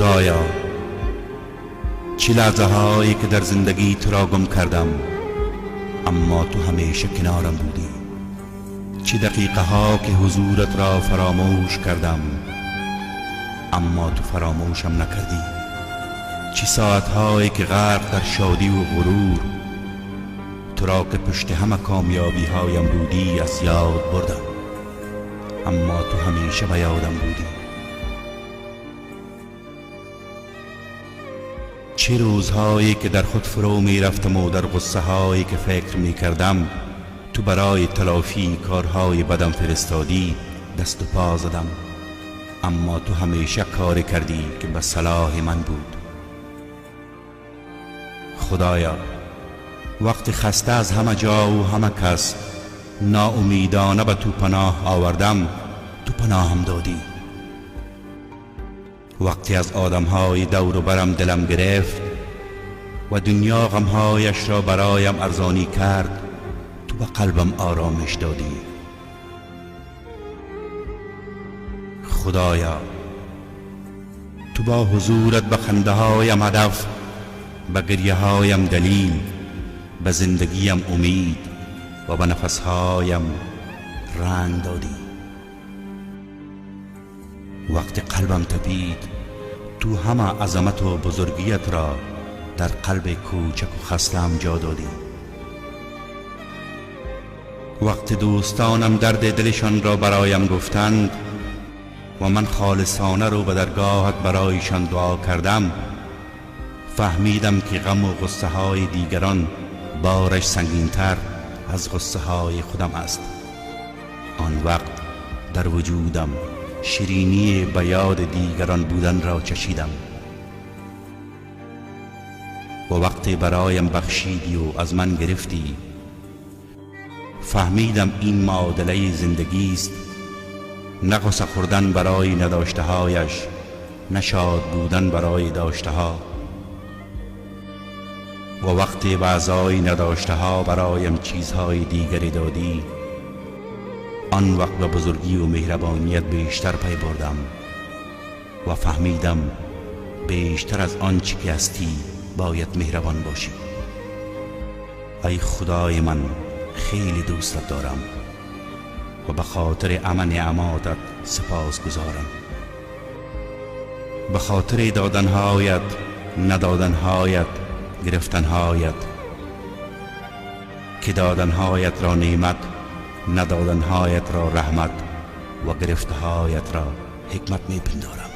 خدایا، چه لحظه هایی که در زندگی تو را گم کردم اما تو همیشه کنارم بودی. چه دقیقه ها که حضورت را فراموش کردم اما تو فراموشم نکردی. چه ساعت هایی که غرق در شادی و غرور تو را که پشت همه کامیابی هایم بودی از یاد بردم اما تو همیشه به یادم بودی. چه روزهایی که در خود فرو می رفتم و در غصه هایی که فکر می کردم تو برای تلافی کارهای بدم فرستادی دست و پا زدم اما تو همیشه کاری کردی که به صلاح من بود. خدایا، وقتی خسته از همه جا و همه کس ناامیدانه به تو پناه آوردم تو پناهم دادی. وقتی از آدمهای دور و برم دلم گرفت و دنیا غمهایش را برایم ارزانی کرد تو به قلبم آرامش دادی. خدایا، تو با حضورت به خنده هایم هدف، به گریه هایم دلیل، به زندگیم امید و به نفس هایم رنگ دادی. وقتی قلبم تپید تو همه عظمت و بزرگیت را در قلب کوچک و خسته‌ام جا دادی. وقتی دوستانم درد دلشان را برایم گفتند و من خالصانه رو به درگاهت برایشان دعا کردم فهمیدم که غم و غصه های دیگران بارش سنگین‌تر از غصه های خودم است. آن وقت در وجودم شیرینی به یاد دیگران بودن را چشیدم و وقتی برایم بخشیدی و از من گرفتی فهمیدم این معادله زندگی است، نه غصه خوردن برای نداشته هایش، نه شاد بودن برای داشته ها. و وقتی به ازای نداشته ها برایم چیزهای دیگری دادی آن وقت به بزرگی و مهربانیت بیشتر پی بردم و فهمیدم بیشتر از آنچه که هستی باید مهربان باشی. ای خدای من، خیلی دوستت دارم و به خاطر امن نعماتت سپاس گزارم، به خاطر دادنهایت، ندادنهایت، گرفتنهایت که دادنهایت را نعمت، ندادنهایت را رحمت و گرفتهایت را حکمت می پندارم.